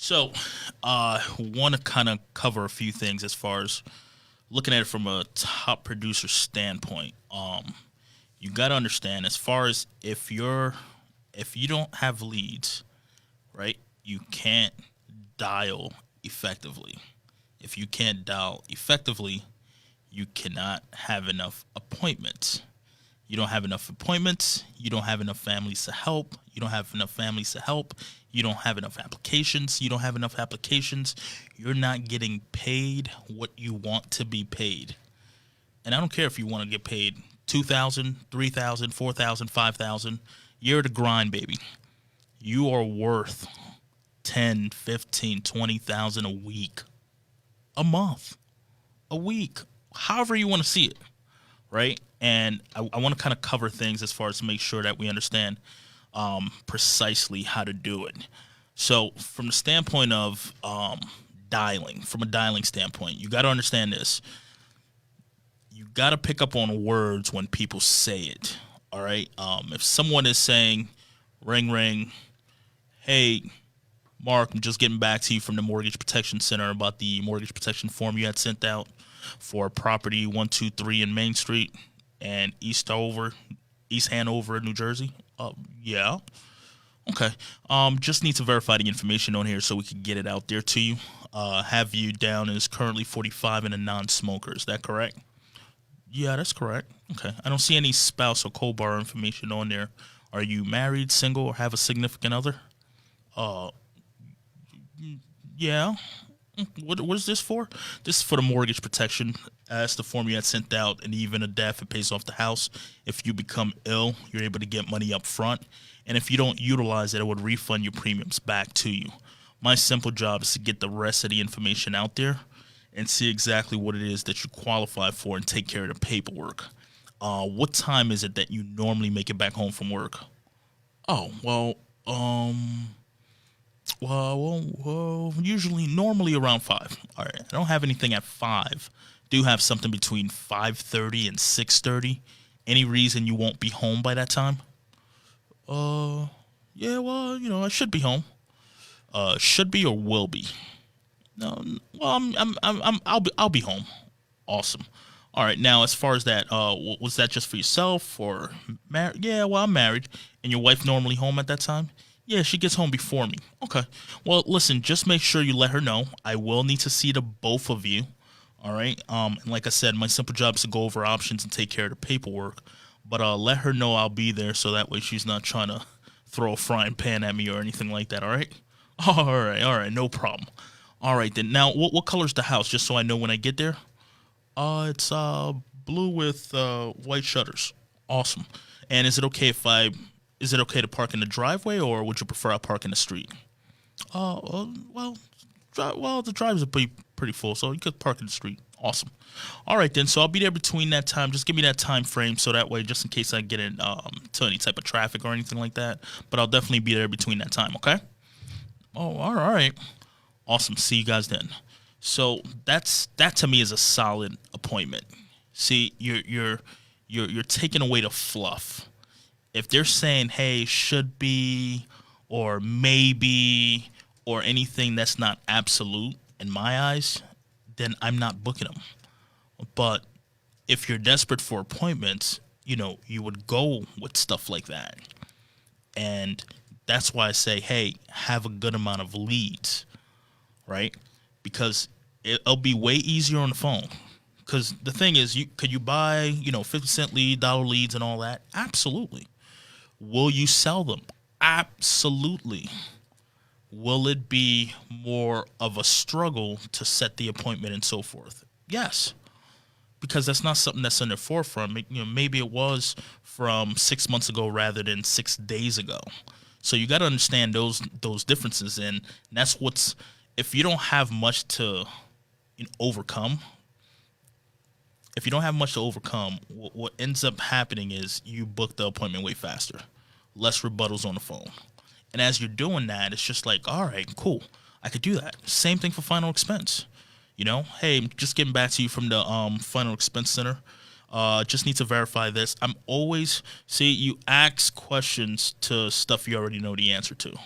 So, want to kind of cover a few things as far as looking at it from a top producer standpoint. You got to understand as far as if you don't have leads, right? You can't dial effectively. If you can't dial effectively, you cannot have enough appointments. You don't have enough appointments. You don't have enough families to help. You don't have enough families to help. You don't have enough applications. You don't have enough applications. You're not getting paid what you want to be paid. And I don't care if you want to get paid 2,000, 3,000, 4,000, 5,000. You're the grind, baby. You are worth 10, 15, 20,000 a week, a month, a week, however you want to see it, right? And I want to kind of cover things as far as to make sure that we understand precisely how to do it. So from the standpoint of dialing, from a dialing standpoint, you got to understand this. You got to pick up on words when people say it, all right? If someone is saying, ring, ring, hey, Mark, I'm just getting back to you from the Mortgage Protection Center about the mortgage protection form you had sent out for property 123 in Main Street and East Hanover, New Jersey. Yeah. Okay. Just need to verify the information on here so we can get it out there to you. Have you down as currently 45 and a non-smoker. Is that correct? Yeah, that's correct. Okay. I don't see any spouse or co-bar information on there. Are you married, single, or have a significant other? Yeah. What is this for? This is for the mortgage protection. That's the form you had sent out, and even a death, it pays off the house. If you become ill, you're able to get money up front. And if you don't utilize it, it would refund your premiums back to you. My simple job is to get the rest of the information out there and see exactly what it is that you qualify for and take care of the paperwork. What time is it that you normally make it back home from work? Oh, usually, normally around 5. All right, I don't have anything at 5. Do have something between 5:30 and 6:30. Any reason you won't be home by that time? Yeah, well, I should be home. Should be or will be? No, well, I'll be home. Awesome. All right, now as far as that, was that just for yourself or married? Yeah, well, I'm married, and your wife normally home at that time. Yeah, she gets home before me. Okay. Well, listen, just make sure you let her know. I will need to see the both of you. All right. And like I said, my simple job is to go over options and take care of the paperwork. But let her know I'll be there so that way she's not trying to throw a frying pan at me or anything like that. All right. All right. No problem. All right then. Now, what color's the house? Just so I know when I get there. It's blue with white shutters. Awesome. And is it okay to park in the driveway, or would you prefer I park in the street? The drives are pretty full, so you could park in the street. Awesome. All right, then. So I'll be there between that time. Just give me that time frame, so that way, just in case I get in to any type of traffic or anything like that. But I'll definitely be there between that time. Okay. Oh, all right. Awesome. See you guys then. So that to me is a solid appointment. See, you're taking away the fluff. If they're saying, hey, should be, or maybe, or anything that's not absolute in my eyes, then I'm not booking them. But if you're desperate for appointments, you would go with stuff like that. And that's why I say, hey, have a good amount of leads, right? Because it'll be way easier on the phone. Because the thing is, could you buy, 50-cent lead, dollar leads and all that? Absolutely. Will you sell them? Absolutely. Will it be more of a struggle to set the appointment and so forth? Yes. Because that's not something that's in the forefront. Maybe it was from 6 months ago rather than 6 days ago. So you got to understand those differences, and that's if you don't have much to overcome. If you don't have much to overcome, what ends up happening is you book the appointment way faster, less rebuttals on the phone. And as you're doing that, it's just like, all right, cool, I could do that. Same thing for final expense. Hey, I'm just getting back to you from the final expense center. Just need to verify this. You ask questions to stuff you already know the answer to.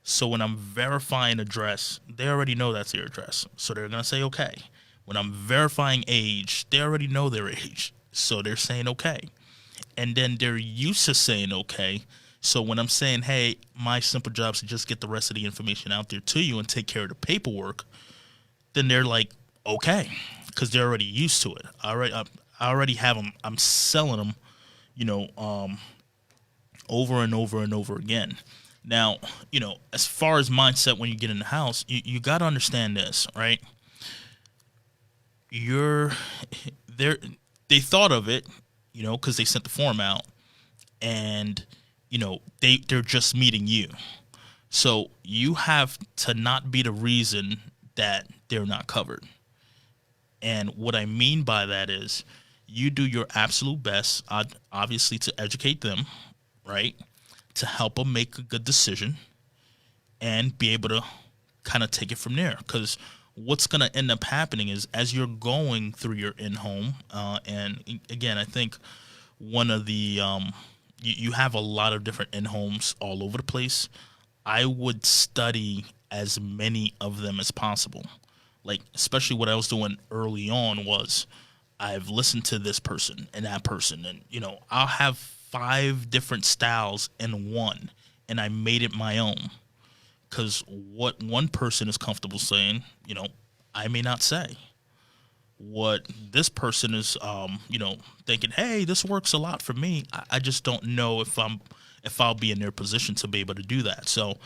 So when I'm verifying address, they already know that's their address. So they're going to say okay. When I'm verifying age, they already know their age. So they're saying okay. And then they're used to saying okay. So when I'm saying, hey, my simple job is to just get the rest of the information out there to you and take care of the paperwork, then they're like, okay, because they're already used to it. I already have them. I'm selling them, over and over and over again. Now, as far as mindset when you get in the house, you got to understand this, right? You're there. They thought of it, because they sent the form out, and they're just meeting you. So you have to not be the reason that they're not covered. And what I mean by that is you do your absolute best, obviously, to educate them, right? To help them make a good decision and be able to kind of take it from there. Because what's going to end up happening is as you're going through your in-home, and again, I think one of the, you have a lot of different in-homes all over the place. I would study as many of them as possible. Like, especially what I was doing early on was I've listened to this person and that person, and I'll have 5 different styles in one, and I made it my own. Because what one person is comfortable saying, I may not say. What this person is, thinking, hey, this works a lot for me. I just don't know if I'll be in their position to be able to do that. So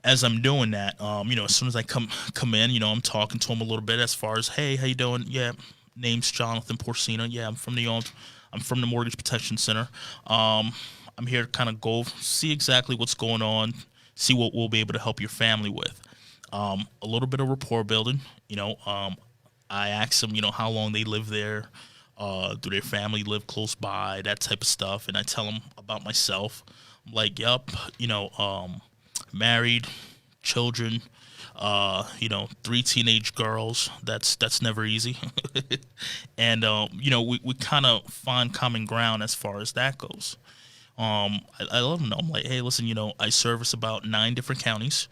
as I'm doing that, as soon as I come in, I'm talking to them a little bit as far as, hey, how you doing? Yeah, name's Jonathan Porcena. Yeah, I'm from the Mortgage Protection Center. I'm here to kind of go see exactly what's going on, see what we'll be able to help your family with. A little bit of rapport building. I ask them, how long they live there. Do their family live close by? That type of stuff. And I tell them about myself. I'm like, yup, married, children, 3 teenage girls. That's never easy. And, we kind of find common ground as far as that goes. I let them know. I'm like, hey, listen, I service about 9 different counties.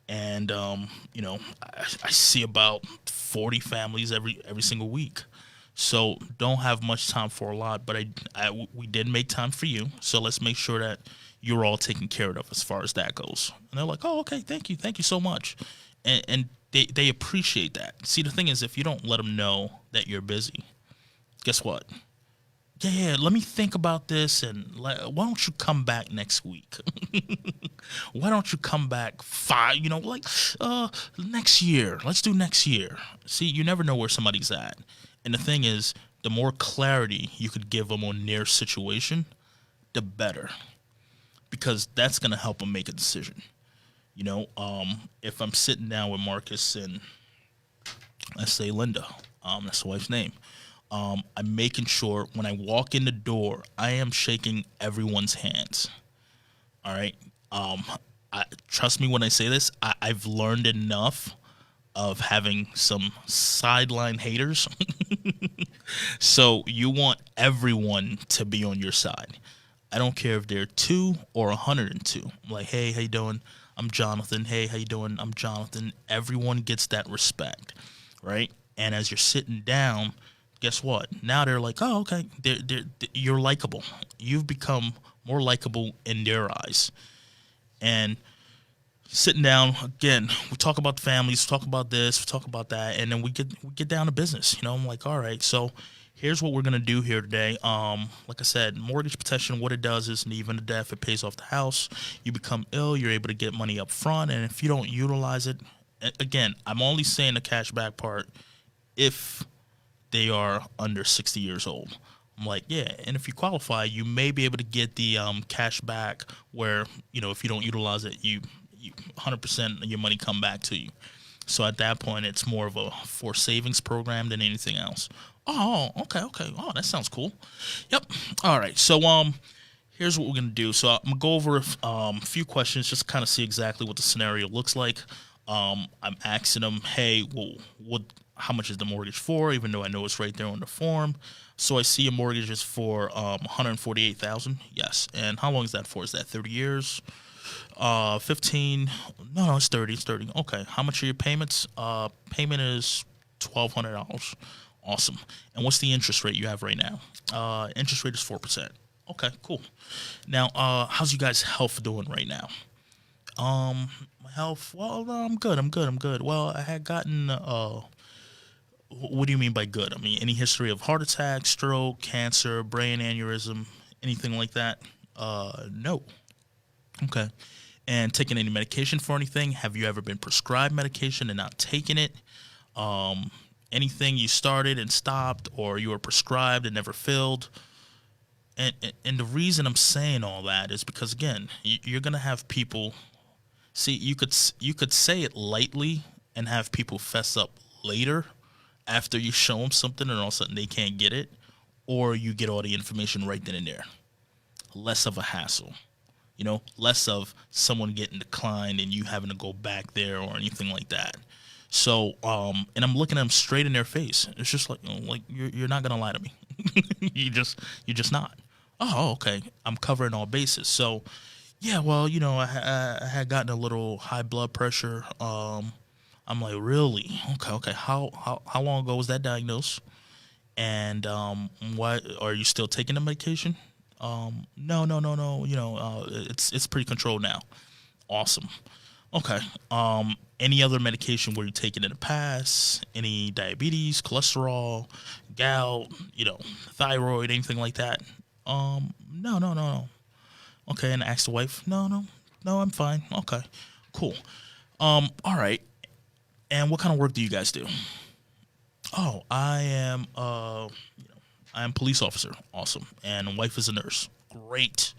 And, I see about 40 families every single week. So don't have much time for a lot, but we did make time for you. So let's make sure that you're all taken care of as far as that goes. And they're like, oh, okay, thank you so much. And they appreciate that. See, the thing is, if you don't let them know that you're busy, guess what? Yeah, let me think about this, and why don't you come back next week? Why don't you come back next year? Let's do next year. See, you never know where somebody's at. And the thing is, the more clarity you could give them on their situation, the better. Because that's going to help them make a decision. If I'm sitting down with Marcus and let's say Linda, that's the wife's name, I'm making sure when I walk in the door, I am shaking everyone's hands. All right. Trust me when I say this, I've learned enough of having some sideline haters. So you want everyone to be on your side. I don't care if they're 2 or 102. I'm like, hey, how you doing? I'm Jonathan. Hey, how you doing? I'm Jonathan. Everyone gets that respect, right? And as you're sitting down, guess what? Now they're like, oh, okay. You're likable. You've become more likable in their eyes. And sitting down again, we talk about the families, we talk about this, we talk about that, and then we get down to business. I'm like, all right, so here's what we're gonna do here today. Like I said, mortgage protection, what it does is, in the event of death, it pays off the house. You become ill, you're able to get money up front, and if you don't utilize it, again, I'm only saying the cash back part if they are under 60 years old. I'm like, yeah, and if you qualify, you may be able to get the cash back where, if you don't utilize it, you 100% of your money come back to you. So at that point, it's more of a for savings program than anything else. Oh, okay. Oh, that sounds cool. Yep. All right. So here's what we're gonna do. So I'm gonna go over a few questions, just kind of see exactly what the scenario looks like. I'm asking them, hey, well, how much is the mortgage for? Even though I know it's right there on the form. So I see a mortgage is for $148,000. Yes. And how long is that for? Is that 30 years? 15. No, it's 30. It's 30. Okay. How much are your payments? Payment is $1,200. Awesome. And what's the interest rate you have right now? Interest rate is 4%. Okay, cool. Now, how's you guys' health doing right now? My health. Well, I'm good. I'm good. I'm good. Well, I had gotten. What do you mean by good? I mean, any history of heart attack, stroke, cancer, brain aneurysm, anything like that? No. Okay. And taking any medication for anything? Have you ever been prescribed medication and not taken it? Um, Anything you started and stopped, or you were prescribed and never filled? And the reason I'm saying all that is because again, you're gonna have people. See, you could say it lightly and have people fess up later after you show them something, and all of a sudden they can't get it, or you get all the information right then and there. Less of a hassle. Less of someone getting declined and you having to go back there or anything like that. So, and I'm looking at them straight in their face. It's just like, like you're not gonna lie to me. You're just not. Oh, okay. I'm covering all bases. So, yeah. Well, I had gotten a little high blood pressure. I'm like, really? Okay, okay. How long ago was that diagnosed? And why are you still taking the medication? No, no, no, no. It's pretty controlled now. Awesome. Okay. Any other medication were you taking in the past? Any diabetes, cholesterol, gout, thyroid, anything like that? No, no, no, no. Okay, and ask the wife. No, no, no. I'm fine. Okay, cool. All right. And what kind of work do you guys do? Oh, I am police officer. Awesome. And wife is a nurse. Great.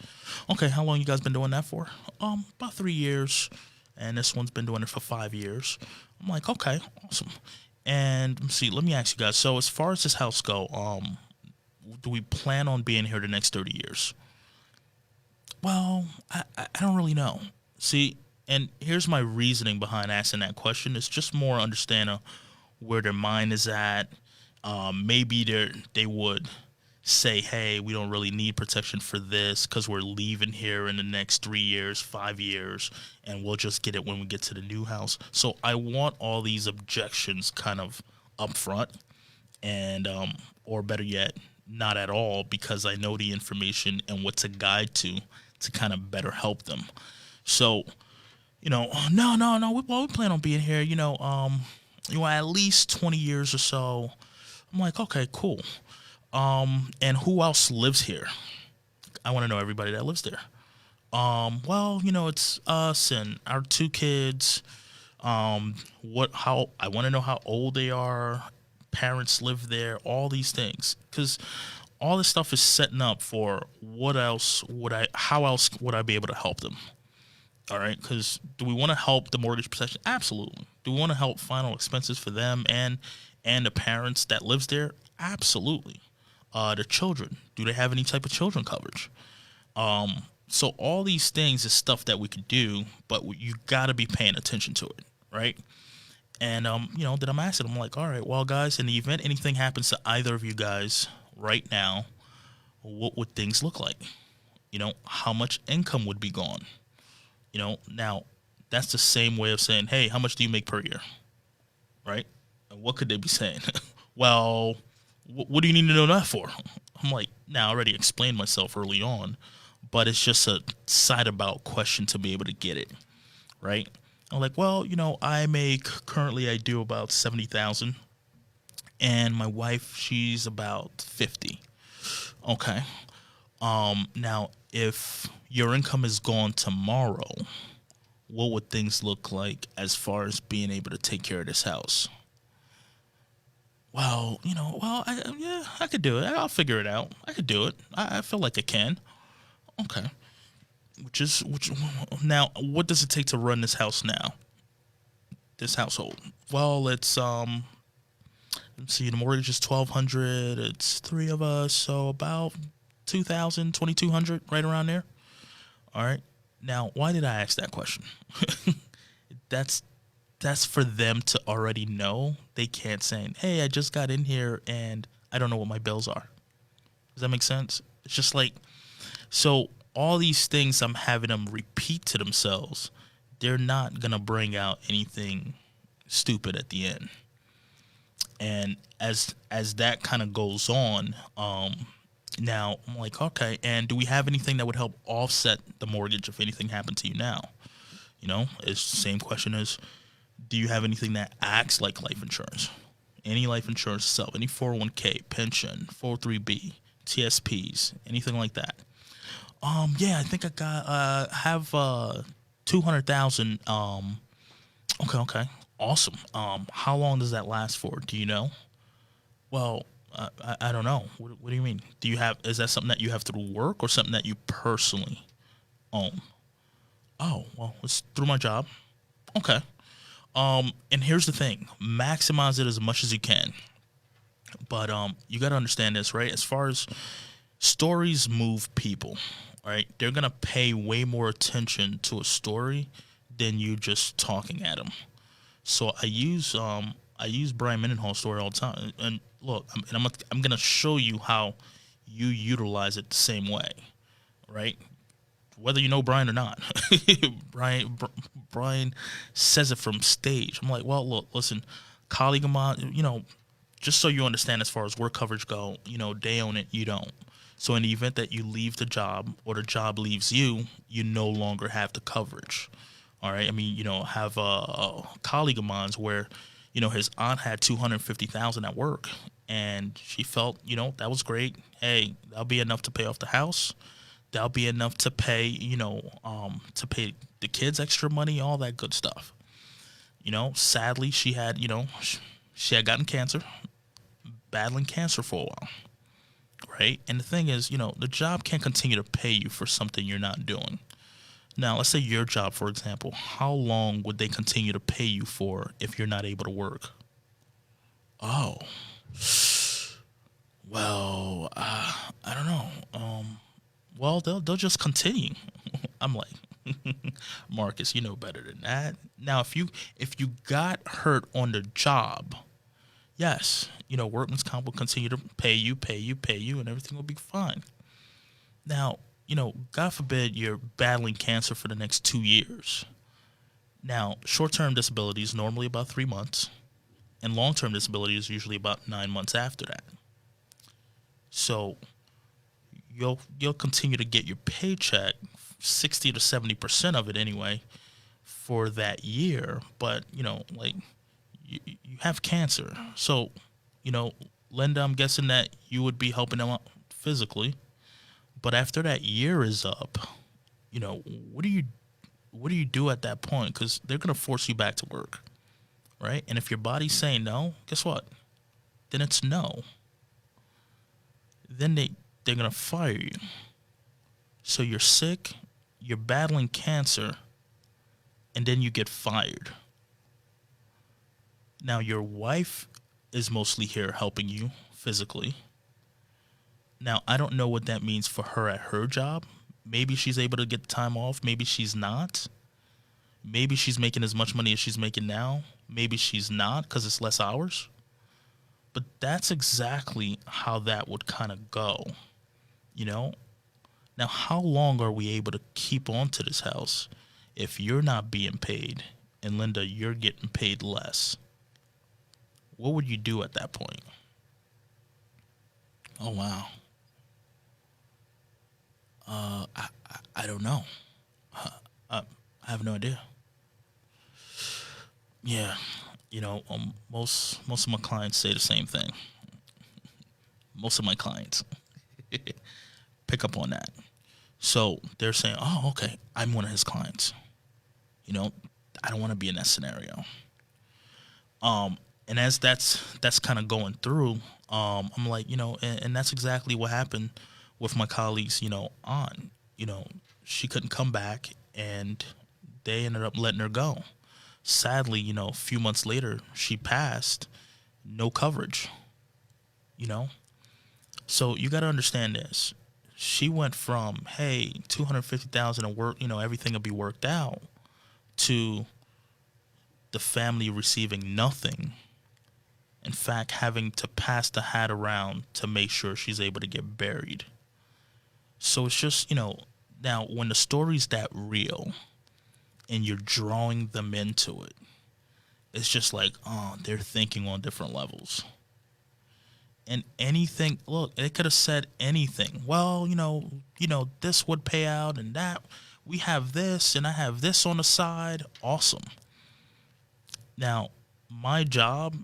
Okay, how long you guys been doing that for? About 3 years. And this one's been doing it for 5 years. I'm like, okay, awesome. And see, let me ask you guys. So as far as this house go, do we plan on being here the next 30 years? Well, I don't really know. See, and here's my reasoning behind asking that question. It's just more understanding where their mind is at. Maybe they would say, hey, we don't really need protection for this because we're leaving here in the next 3 years, 5 years, and we'll just get it when we get to the new house. So I want all these objections kind of up front, and or better yet, not at all, because I know the information and what to guide to kind of better help them. So, no, no, no, we plan on being here, at least 20 years or so. I'm like, okay, cool. And who else lives here? I want to know everybody that lives there. Well, it's us and our two kids. How I want to know how old they are. Parents live there. All these things, because all this stuff is setting up for how else would I be able to help them? All right, because do we want to help the mortgage protection? Absolutely. Do we want to help final expenses for them and the parents that lives there? Absolutely. The children, do they have any type of children coverage? So all these things is stuff that we could do, but you got to be paying attention to it, right? And then I'm asking them like, all right, well, guys, in the event anything happens to either of you guys right now, what would things look like? How much income would be gone? Now that's the same way of saying, hey, how much do you make per year, right? And what could they be saying? Well, what do you need to know that for? I'm like, now I already explained myself early on, but it's just a side about question to be able to get it, right? I'm like, well, currently I do about 70,000, and my wife, she's about 50. Okay. Now if your income is gone tomorrow, what would things look like as far as being able to take care of this house? Well, yeah, I could do it. I'll figure it out. I could do it. I feel like I can. Okay. Which now, what does it take to run this house now? This household. Well, it's let's see, the mortgage is 1,200. It's three of us, so about 2,000, 2,200, right around there. All right. Now, why did I ask that question? That's that's for them to already know. They can't say, hey, I just got in here and I don't know what my bills are. Does that make sense? It's just like, so all these things I'm having them repeat to themselves, they're not gonna bring out anything stupid at the end. And as that kind of goes on, now I'm like, okay, and do we have anything that would help offset the mortgage if anything happened to you now? It's the same question as, do you have anything that acts like life insurance? Any life insurance itself, any 401k, pension, 403b, TSPs, anything like that? Yeah, I think I got have 200,000. Okay, awesome. How long does that last for? Do you know? Well, I don't know. What do you mean? Do you have? Is that something that you have through work or something that you personally own? Oh, well, it's through my job. Okay. And here's the thing: maximize it as much as you can. But you got to understand this, right? As far as stories move people, right? They're gonna pay way more attention to a story than you just talking at them. So I use Brian Mendenhall's story all the time. And look, I'm gonna show you how you utilize it the same way, right? Whether you know Brian or not, Brian says it from stage. I'm like, well, look, listen, colleague of mine, just so you understand, as far as work coverage go, they own it, you don't. So in the event that you leave the job or the job leaves you, you no longer have the coverage. All right. I mean, have a colleague of mine's where, his aunt had 250,000 at work, and she felt, that was great. Hey, that'll be enough to pay off the house. That'll be enough to pay, to pay the kids extra money, all that good stuff. Sadly, she had, she had gotten cancer, battling cancer for a while. Right. And the thing is, the job can't continue to pay you for something you're not doing. Now, let's say your job, for example, how long would they continue to pay you for if you're not able to work? Oh, well, I don't know. Well, they'll just continue. I'm like, Marcus, you know better than that. Now, if you got hurt on the job, yes, workman's comp will continue to pay you, and everything will be fine. Now, God forbid you're battling cancer for the next 2 years. Now, short-term disability is normally about 3 months, and long-term disability is usually about 9 months after that. So you'll continue to get your paycheck, 60 to 70% of it anyway, for that year. But like you have cancer, so Linda, I'm guessing that you would be helping them out physically. But after that year is up, what do you do at that point? Because they're gonna force you back to work, right? And if your body's saying no, guess what? Then it's no. Then they're gonna fire you. So you're sick, you're battling cancer, and then you get fired. Now your wife is mostly here helping you physically. Now, I don't know what that means for her at her job. Maybe she's able to get the time off. Maybe she's not. Maybe she's making as much money as she's making now. Maybe she's not because it's less hours. But that's exactly how that would kind of go, Now, how long are we able to keep on to this house if you're not being paid and, Linda, you're getting paid less? What would you do at that point? Oh, wow. I don't know. I have no idea. Yeah, most of my clients say the same thing. Most of my clients pick up on that. So they're saying, "Oh, okay, I'm one of his clients." I don't want to be in that scenario. And as that's kind of going through, I'm like, and that's exactly what happened with my colleagues, on, she couldn't come back, and they ended up letting her go. Sadly, a few months later, she passed, no coverage, So you got to understand this. She went from, hey, 250,000 at work, everything will be worked out, to the family receiving nothing. In fact, having to pass the hat around to make sure she's able to get buried. So it's just, Now, when the story's that real and you're drawing them into it, it's just like, oh, they're thinking on different levels. And anything, look, it could have said anything. Well, this would pay out and that. We have this and I have this on the side. Awesome. Now, my job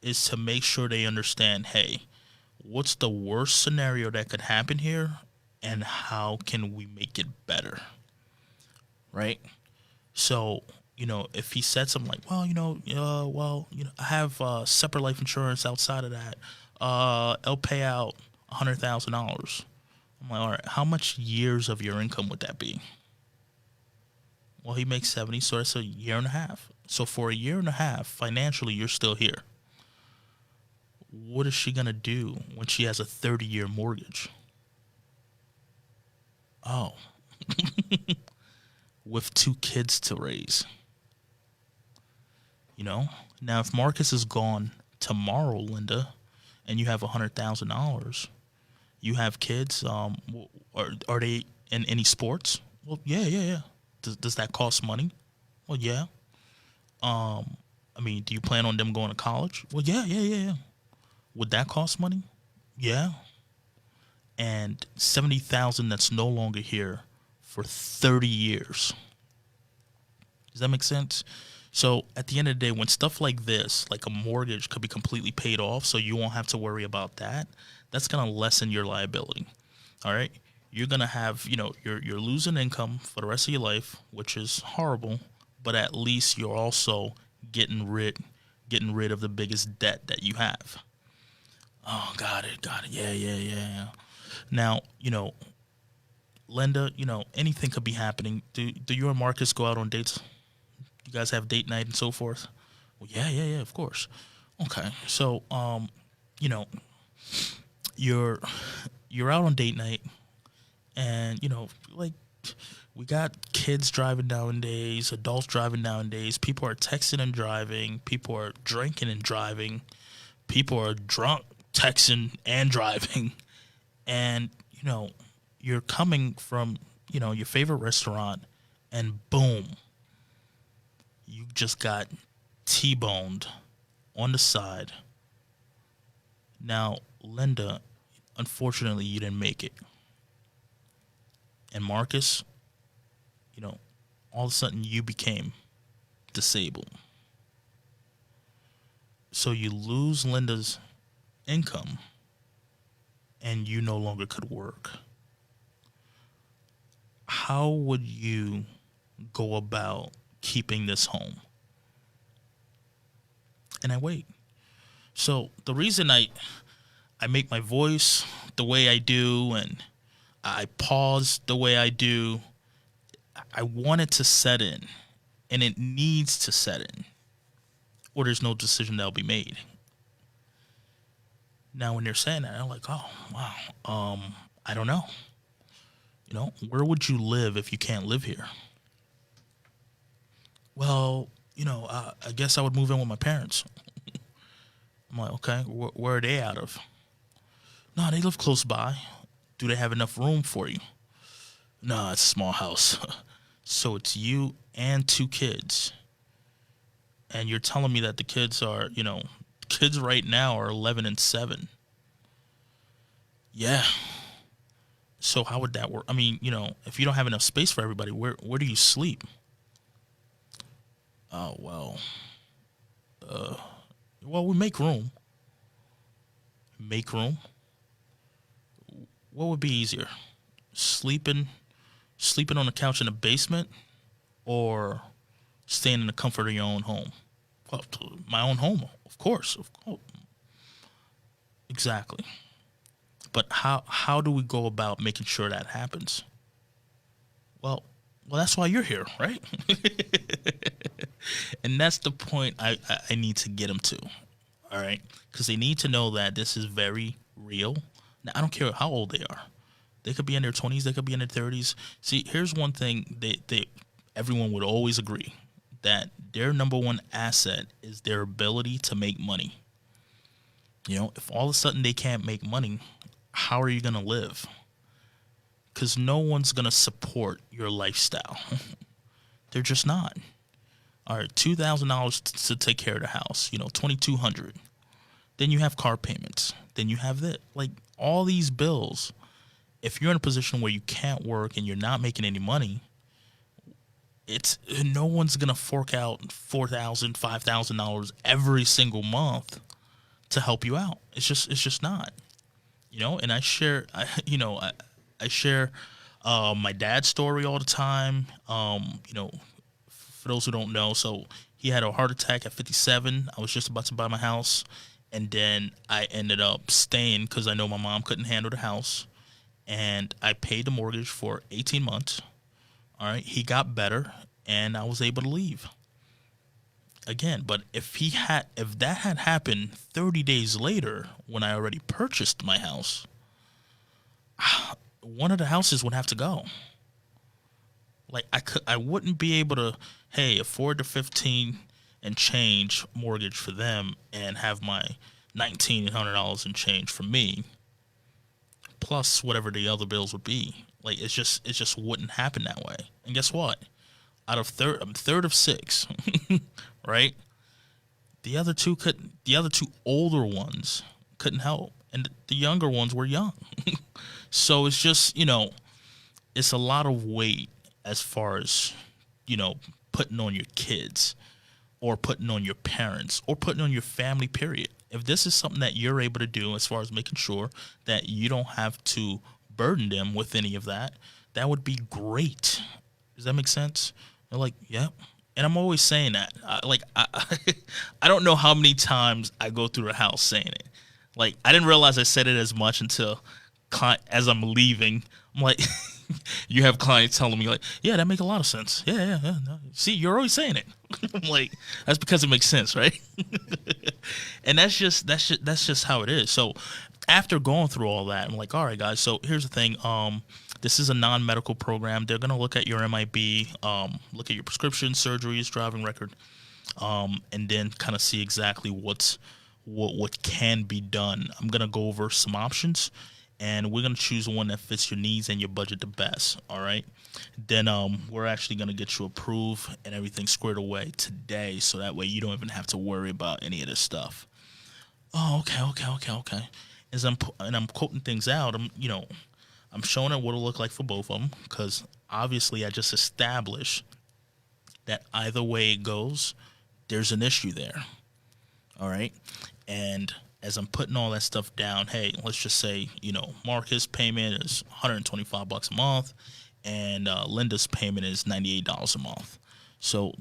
is to make sure they understand, hey, what's the worst scenario that could happen here and how can we make it better? Right? So, if he said something like, I have separate life insurance outside of that. It'll pay out $100,000. I'm like, all right, how much years of your income would that be? Well, he makes 70, so that's a year and a half. So for a year and a half, financially, you're still here. What is she going to do when she has a 30-year mortgage? Oh, with 2 kids to raise. Now if Marcus is gone tomorrow, Linda, and you have $100,000, you have kids. Are they in any sports? Well, yeah. Does that cost money? Well, yeah. Do you plan on them going to college? Well, yeah. Would that cost money? Yeah. And 70,000 that's no longer here for 30 years. Does that make sense? So at the end of the day, when stuff like this, like a mortgage could be completely paid off, so you won't have to worry about that, that's going to lessen your liability. All right? You're going to have, you're losing income for the rest of your life, which is horrible, but at least you're also getting rid of the biggest debt that you have. Oh, got it. Yeah. Now, Linda, anything could be happening. Do you and Marcus go out on dates? You guys have date night and so forth? Well, yeah, of course. Okay. So, you're out on date night and, like we got kids driving nowadays, adults driving nowadays. People are texting and driving. People are drinking and driving. People are drunk, texting and driving. And, you're coming from, your favorite restaurant and boom, you just got T-boned on the side. Now, Linda, unfortunately, you didn't make it. And Marcus, all of a sudden you became disabled. So you lose Linda's income and you no longer could work. How would you go about keeping this home? And I wait. So the reason I make my voice the way I do and I pause the way I do, I want it to set in, and it needs to set in, or there's no decision that'll be made. Now, when you're saying that, I'm like, oh, wow, I don't know. Where would you live if you can't live here? Well, I guess I would move in with my parents. I'm like, okay, where are they out of? No, they live close by. Do they have enough room for you? No, it's a small house. So it's you and 2 kids. And you're telling me that the kids are, kids right now are 11 and 7. Yeah. So how would that work? If you don't have enough space for everybody, where do you sleep? Oh, well, we make room. Make room? What would be easier? Sleeping on the couch in the basement or staying in the comfort of your own home? Well, my own home, of course. Exactly. But how do we go about making sure that happens? Well, that's why you're here, right? And that's the point I need to get them to, all right? Because they need to know that this is very real. Now, I don't care how old they are. They could be in their 20s. They could be in their 30s. See, here's one thing everyone would always agree, that their number one asset is their ability to make money. If all of a sudden they can't make money, how are you going to live? because no one's gonna support your lifestyle. They're just not. All right, $2,000 to take care of the house. 2,200. Then you have car payments. Then you have that. Like all these bills. If you're in a position where you can't work and you're not making any money, it's no one's gonna fork out $4,000, $5,000 every single month to help you out. It's just not. And I share my dad's story all the time. For those who don't know, so he had a heart attack at 57. I was just about to buy my house, and then I ended up staying because I know my mom couldn't handle the house, and I paid the mortgage for 18 months. All right, he got better, and I was able to leave again. But if that had happened 30 days later, when I already purchased my house, one of the houses would have to go. Like I wouldn't be able to, afford the 15 and change mortgage for them and have my $1,900 and change for me, plus whatever the other bills would be. Like it just wouldn't happen that way. And guess what? I'm third of six, right? The other two older ones couldn't help, and the younger ones were young. So it's just it's a lot of weight as far as putting on your kids or putting on your parents or putting on your family, period. If this is something that you're able to do as far as making sure that you don't have to burden them with any of that, that would be great. Does that make sense? They're like, yeah. And I'm always saying that. I don't know how many times I go through the house saying it. Like, I didn't realize I said it as much until as I'm leaving. I'm like, you have clients telling me like, yeah, that makes a lot of sense. Yeah. No. See, you're always saying it. I'm like, that's because it makes sense, right? And that's just how it is. So after going through all that, I'm like, all right, guys. So here's the thing. This is a non-medical program. They're gonna look at your MIB, look at your prescription, surgeries, driving record, and then kind of see exactly what can be done. I'm gonna go over some options, and we're going to choose one that fits your needs and your budget the best, all right? Then we're actually going to get you approved and everything squared away today, so that way you don't even have to worry about any of this stuff. Oh, okay. I'm quoting things out, I'm showing it what it'll look like for both of them, because obviously I just established that either way it goes, there's an issue there, all right? And as I'm putting all that stuff down, hey, let's just say, Marcus' payment is $125 a month, and Linda's payment is $98 a month. So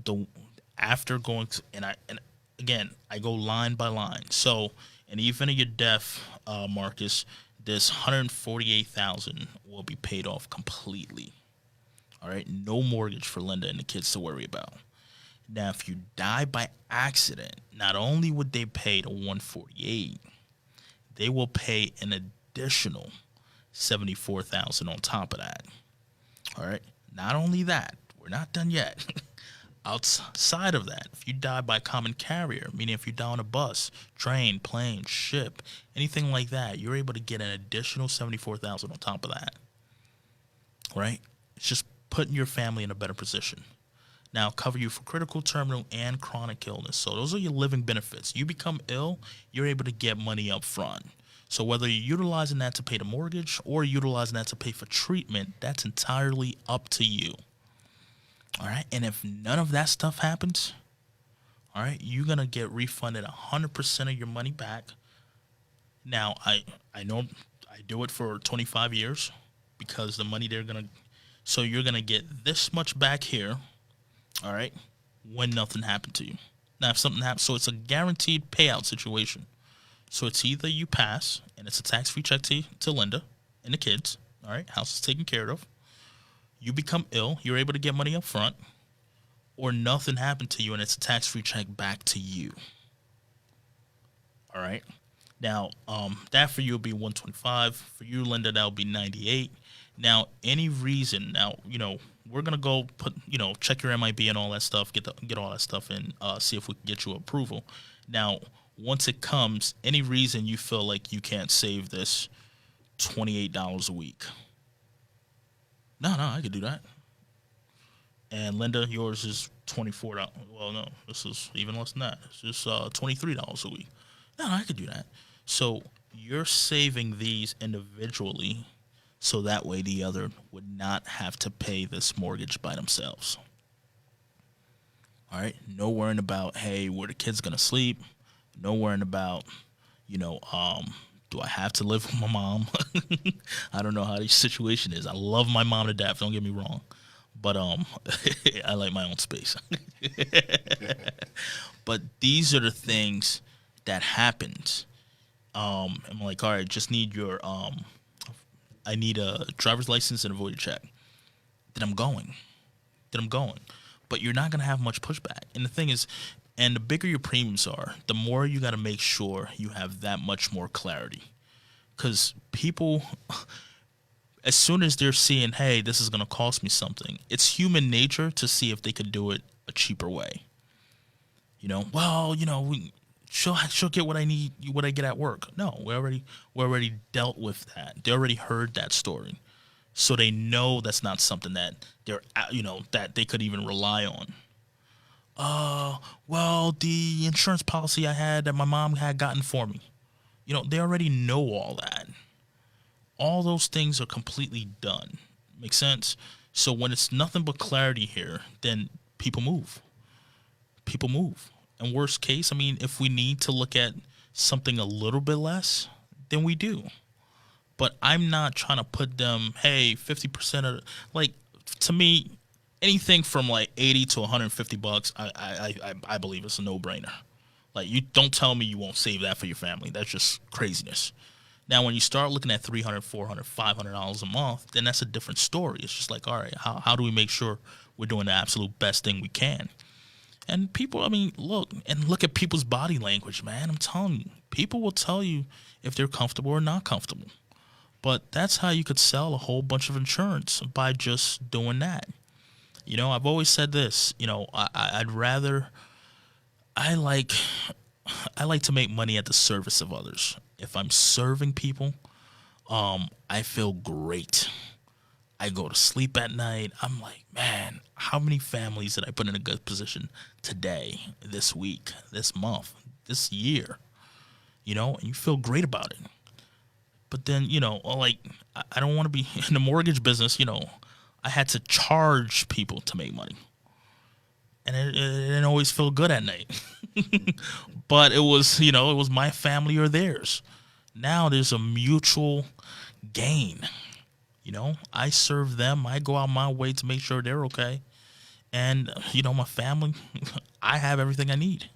after going to, and again, I go line by line. So, and even if you're deaf, Marcus, this $148,000 will be paid off completely. All right, no mortgage for Linda and the kids to worry about. Now, if you die by accident, not only would they pay the $148,000, they will pay an additional $74,000 on top of that. All right. Not only that, we're not done yet. Outside of that, if you die by common carrier, meaning if you die on a bus, train, plane, ship, anything like that, you're able to get an additional $74,000 on top of that. All right. It's just putting your family in a better position. Now, cover you for critical, terminal, and chronic illness. So those are your living benefits. You become ill, you're able to get money up front. So whether you're utilizing that to pay the mortgage or utilizing that to pay for treatment, that's entirely up to you. All right? And if none of that stuff happens, all right, you're going to get refunded 100% of your money back. Now, I know I do it for 25 years because the money they're going to, so you're going to get this much back here. All right, when nothing happened to you. Now, if something happens, so it's a guaranteed payout situation. So it's either you pass, and it's a tax-free check to Linda and the kids. All right, house is taken care of. You become ill, you're able to get money up front, or nothing happened to you, and it's a tax-free check back to you. All right. Now, that for you will be $125. For you, Linda, that will be $98. Now, any reason, we're gonna go put, check your MIB and all that stuff, get all that stuff in, see if we can get you approval. Now, once it comes, any reason you feel like you can't save this $28 a week, No, no, I could do that. And Linda, yours is $24. Well, no, this is even less than that. It's just $23 a week. No, I could do that. So you're saving these individually, so that way the other would not have to pay this mortgage by themselves. All right, no worrying about, hey, where the kid's gonna sleep. No worrying about, you know, do I have to live with my mom? I don't know how the situation is. I love my mom to death. Don't get me wrong, but I like my own space. But these are the things that happens. I'm like, all right, just need your I need a driver's license and a voided check. Then I'm going. Then I'm going. But you're not gonna have much pushback. And the thing is, and the bigger your premiums are, the more you got to make sure you have that much more clarity. Because people, as soon as they're seeing, hey, this is going to cost me something, it's human nature to see if they could do it a cheaper way. Well, she'll get what I need, what I get at work. No, we already dealt with that. They already heard that story, so they know that's not something that that they could even rely on. Well, the insurance policy I had that my mom had gotten for me. They already know all that. All those things are completely done. Make sense? So when it's nothing but clarity here, then people move. People move. And worst case, I mean, if we need to look at something a little bit less, then we do. But I'm not trying to put them, hey, 50% of, like, to me, anything from like 80 to 150 bucks, I believe it's a no-brainer. Like, you don't tell me you won't save that for your family. That's just craziness. Now, when you start looking at $300, $400, $500 a month, then that's a different story. It's just like, all right, how do we make sure we're doing the absolute best thing we can? And people, I mean, look at people's body language, man. I'm telling you, people will tell you if they're comfortable or not comfortable. But that's how you could sell a whole bunch of insurance, by just doing that. I've always said this. I'd rather, I like I like to make money at the service of others. If I'm serving people, I feel great. I go to sleep at night. I'm like, man, how many families did I put in a good position today, this week, this month, this year? And you feel great about it. But then, like, I don't want to be in the mortgage business. I had to charge people to make money. And it didn't always feel good at night. But it was, it was my family or theirs. Now there's a mutual gain. I serve them. I go out my way to make sure they're okay. And, my family, I have everything I need.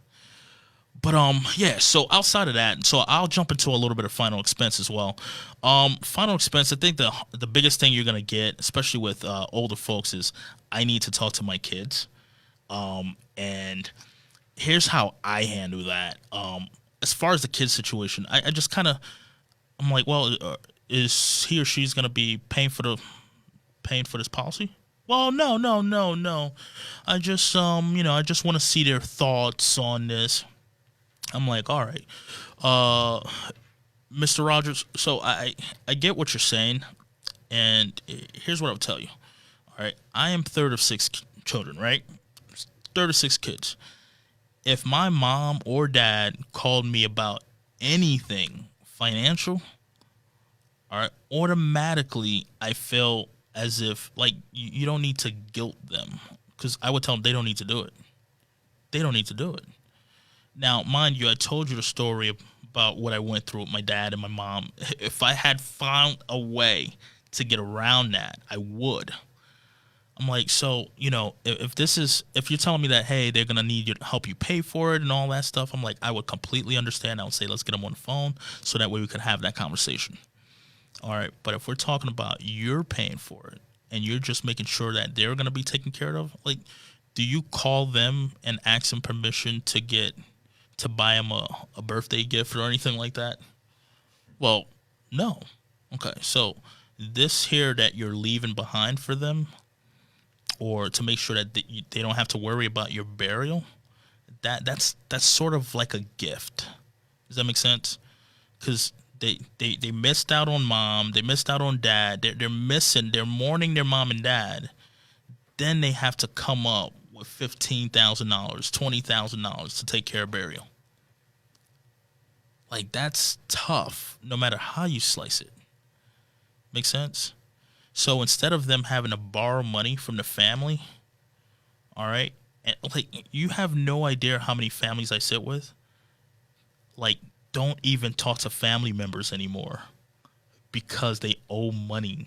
But yeah, so outside of that, so I'll jump into a little bit of final expense as well. Final expense, I think the biggest thing you're gonna get, especially with older folks, is I need to talk to my kids. And here's how I handle that. As far as the kids situation, I just kind of, I'm like, well, is he or she's gonna be paying for this policy? Well, no, no, no, no. I just I just want to see their thoughts on this. I'm like, all right, Mr. Rogers. So I get what you're saying, and here's what I'll tell you. All right, I am third of six children, right? Third of six kids. If my mom or dad called me about anything financial, all right, automatically I feel as if, like, you don't need to guilt them, because I would tell them they don't need to do it. They don't need to do it. Now, mind you, I told you the story about what I went through with my dad and my mom. If I had found a way to get around that, I would. I'm like, so, if you're telling me that, hey, they're going to need you to help you pay for it and all that stuff, I'm like, I would completely understand. I would say, let's get them on the phone so that way we could have that conversation. All right. But if we're talking about you're paying for it and you're just making sure that they're going to be taken care of, like, do you call them and ask them permission to buy them a birthday gift or anything like that? Well, no. Okay, so this here that you're leaving behind for them, or to make sure that they don't have to worry about your burial, that's sort of like a gift. Does that make sense? Because They missed out on mom. They missed out on dad. They're missing. They're mourning their mom and dad. Then they have to come up with $15,000, $20,000 to take care of burial. Like, that's tough, no matter how you slice it. Make sense? So instead of them having to borrow money from the family, all right, and like, you have no idea how many families I sit with, like, don't even talk to family members anymore because they owe money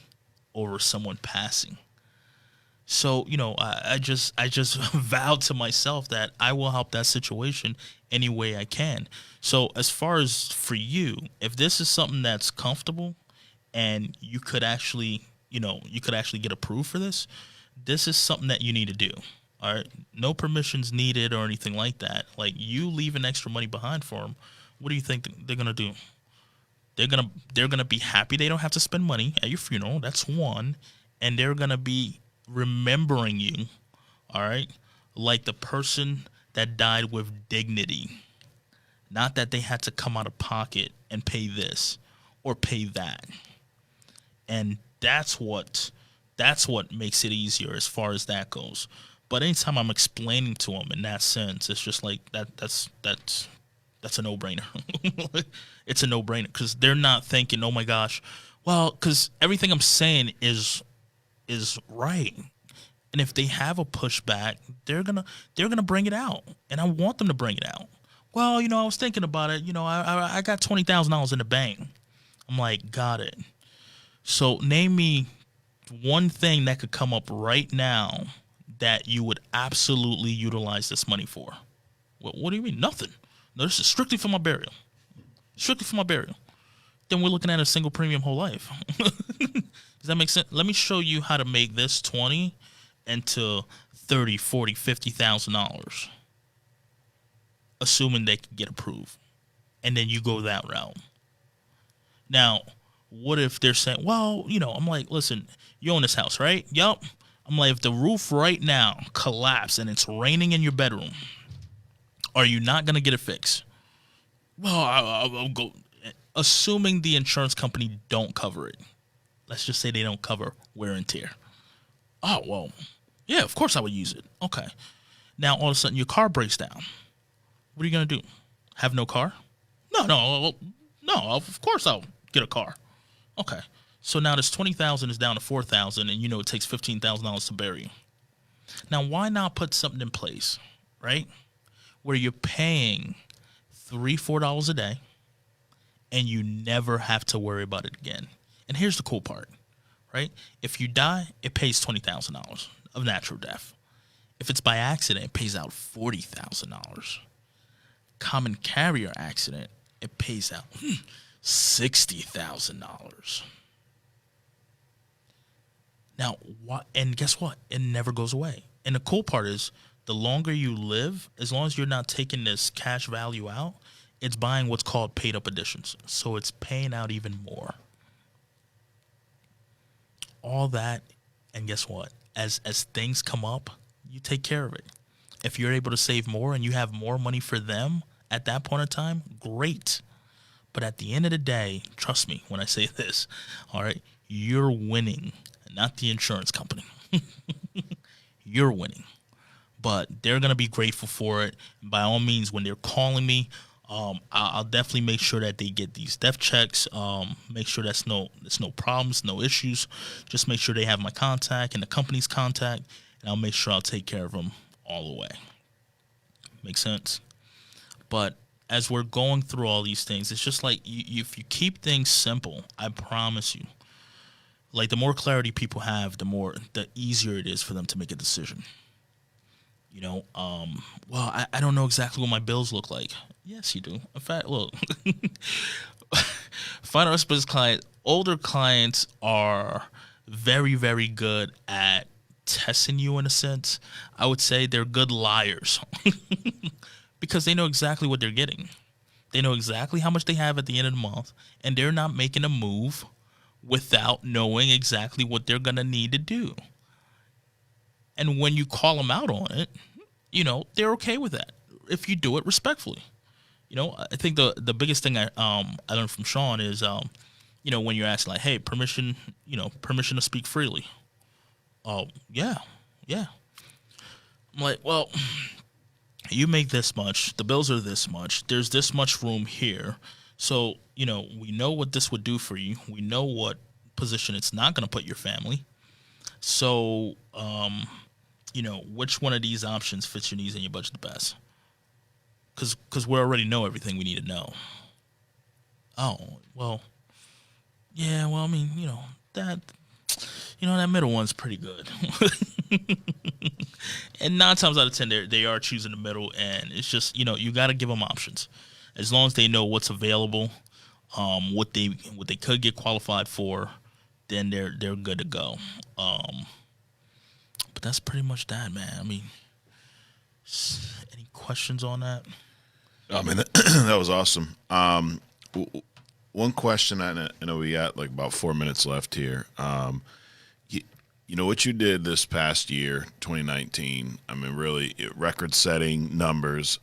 over someone passing. So, I just vowed to myself that I will help that situation any way I can. So as far as for you, if this is something that's comfortable and you could actually get approved for this, this is something that you need to do. All right. No permissions needed or anything like that. Like, you leaving extra money behind for them. What do you think they're going to do? They're going to be happy they don't have to spend money at your funeral. That's one. And they're going to be remembering you, all right, like the person that died with dignity. Not that they had to come out of pocket and pay this or pay that. And that's what makes it easier as far as that goes. But anytime I'm explaining to them in that sense, it's just like that's a no-brainer. It's a no-brainer because they're not thinking, oh my gosh, well, because everything I'm saying is right. And if they have a pushback, they're gonna bring it out, and I want them to bring it out. Well, I was thinking about it. I got $20,000 in the bank. I'm like, got it. So name me one thing that could come up right now that you would absolutely utilize this money for. What do you mean? Nothing. No, this is strictly for my burial. Strictly for my burial. Then we're looking at a single premium whole life. Does that make sense? Let me show you how to make this 20 into 30, 40, $50,000. Assuming they can get approved. And then you go that route. Now, what if they're saying, well, I'm like, listen, you own this house, right? Yup. I'm like, if the roof right now collapsed and it's raining in your bedroom, are you not going to get it fixed? Well, I'll go. Assuming the insurance company don't cover it. Let's just say they don't cover wear and tear. Oh, well, yeah, of course I would use it. Okay. Now, all of a sudden, your car breaks down. What are you going to do? Have no car? No, of course I'll get a car. Okay. So now this $20,000 is down to $4,000, and it takes $15,000 to bury you. Now, why not put something in place, right, where you're paying $3-4 a day, and you never have to worry about it again? And here's the cool part, right? If you die, it pays $20,000 of natural death. If it's by accident, it pays out $40,000. Common carrier accident, it pays out $60,000. Now, and guess what? It never goes away. And the cool part is, the longer you live, as long as you're not taking this cash value out, it's buying what's called paid up additions. So it's paying out even more. All that, and guess what? As things come up, you take care of it. If you're able to save more and you have more money for them at that point in time, great. But at the end of the day, trust me when I say this, all right, you're winning, not the insurance company. You're winning. But they're going to be grateful for it. By all means, when they're calling me, I'll definitely make sure that they get these death checks. Make sure there's no problems, no issues. Just make sure they have my contact and the company's contact, and I'll make sure I'll take care of them all the way. Make sense? But as we're going through all these things, it's just like if you keep things simple, I promise you, like the more clarity people have, the easier it is for them to make a decision. Well, I don't know exactly what my bills look like. Yes, you do. In fact, look, final expense clients, older clients are very, very good at testing you in a sense. I would say they're good liars because they know exactly what they're getting. They know exactly how much they have at the end of the month, and they're not making a move without knowing exactly what they're going to need to do. And when you call them out on it, they're okay with that if you do it respectfully. I think the biggest thing I learned from Sean is when you're asking like, hey, permission to speak freely. Oh yeah, yeah. I'm like, well, you make this much, the bills are this much, there's this much room here. So, we know what this would do for you. We know what position it's not going to put your family. So, which one of these options fits your needs and your budget the best? Because we already know everything we need to know. Oh, well, yeah, well, I mean, that middle one's pretty good. And 9 times out of 10, they are choosing the middle, and it's just you got to give them options, as long as they know what's available, what they could get qualified for, then they're good to go. But that's pretty much that, man. I mean, any questions on that? I mean, that was awesome. One question, I know we got like about 4 minutes left here. What you did this past year, 2019, I mean, really record-setting numbers.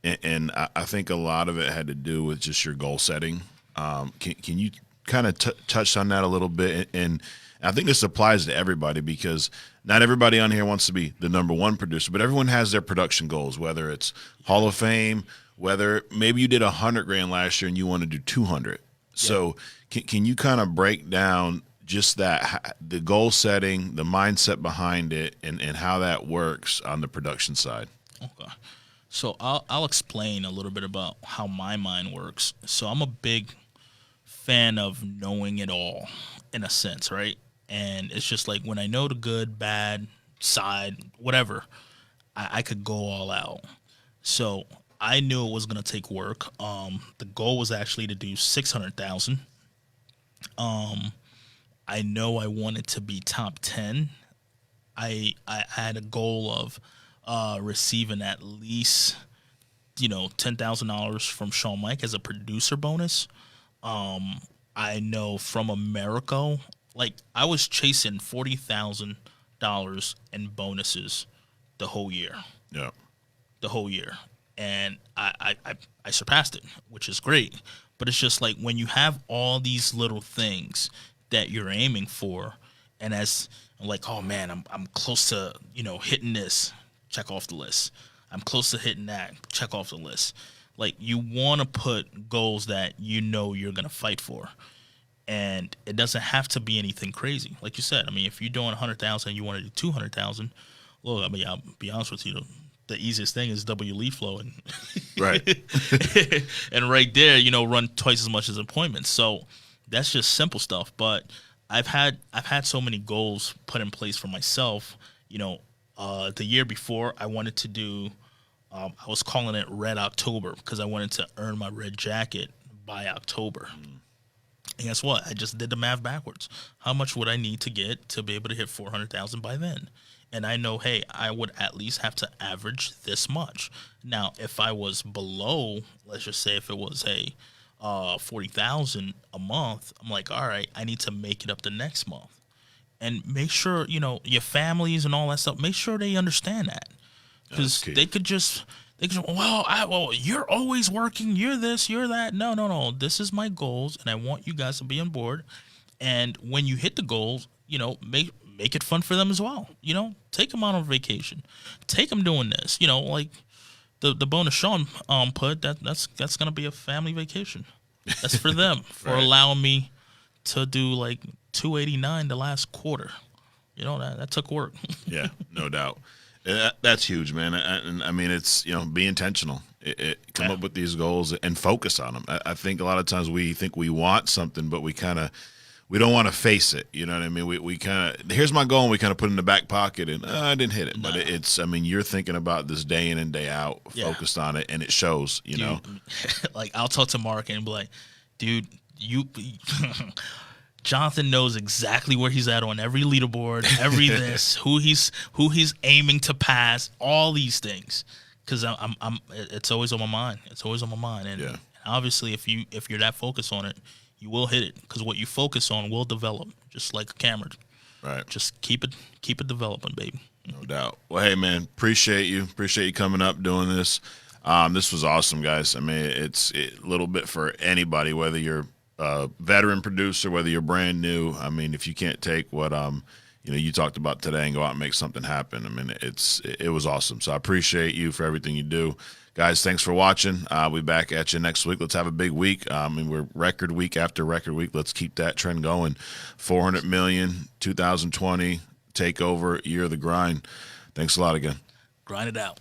And I think a lot of it had to do with just your goal setting. Can you kind of touch on that a little bit? And I think this applies to everybody, because not everybody on here wants to be the number one producer, but everyone has their production goals, whether it's Hall of Fame, whether maybe you did 100 grand last year and you want to do 200. Yeah. So can you kind of break down just that, the goal setting, the mindset behind it, and how that works on the production side? Okay. So I'll explain a little bit about how my mind works. So I'm a big fan of knowing it all, in a sense, right? And it's just like when I know the good, bad, side, whatever, I could go all out. So I knew it was gonna take work. The goal was actually to do 600,000. I know I wanted to be top 10. I had a goal of receiving at least $10,000 from Sean Mike as a producer bonus. I know from America, like I was chasing $40,000 in bonuses the whole year. Yeah, the whole year, and I surpassed it, which is great. But it's just like when you have all these little things that you're aiming for, and as like, oh man, I'm close to hitting this, check off the list. I'm close to hitting that, check off the list. Like you want to put goals that you're gonna fight for, and it doesn't have to be anything crazy. Like you said, I mean, if you're doing 100,000, you want to do 200,000. Well, I mean, I'll be honest with you. The easiest thing is double your lead flow, and right, and right there, run twice as much as appointments. So that's just simple stuff. But I've had so many goals put in place for myself. The year before, I wanted to do. I was calling it Red October because I wanted to earn my red jacket by October. And guess what? I just did the math backwards. How much would I need to get to be able to hit 400,000 by then? And I know, hey, I would at least have to average this much. Now, if I was below, let's just say if it was 40,000 a month, I'm like, all right, I need to make it up the next month, and make sure your families and all that stuff. Make sure they understand that, because they could just well, you're always working. You're this, you're that. No. This is my goals, and I want you guys to be on board. And when you hit the goals, make it fun for them as well. Take them out on vacation. Take them doing this. Like the bonus Sean put, that's gonna be a family vacation. That's for them for Right. allowing me to do like 289 the last quarter. That took work. Yeah, no doubt. That's huge, man. And I mean, it's be intentional. Come up with these goals and focus on them. I think a lot of times we think we want something, but we don't want to face it. You know what I mean? We kind of, here's my goal, and we kind of put it in the back pocket, and I didn't hit it. But I mean, you're thinking about this day in and day out, focused on it, and it shows, Dude, like, I'll talk to Mark and be like, dude, Jonathan knows exactly where he's at on every leaderboard, every this, who he's aiming to pass, all these things. Because it's always on my mind. It's always on my mind. And obviously, if you're that focused on it, you will hit it, because what you focus on will develop, just like a camera. Right. Just keep it developing, baby. No doubt. Well, hey, man, appreciate you coming up, doing this. This was awesome, guys. I mean, it's a little bit for anybody, whether you're a veteran producer, whether you're brand new. I mean, if you can't take what you talked about today and go out and make something happen, I mean, it was awesome. So I appreciate you for everything you do, guys. Thanks for watching. We'll be back at you next week. Let's have a big week. I mean, we're record week after record week. Let's keep that trend going. 400 million, 2020 takeover, year of the grind. Thanks a lot again. Grind it out.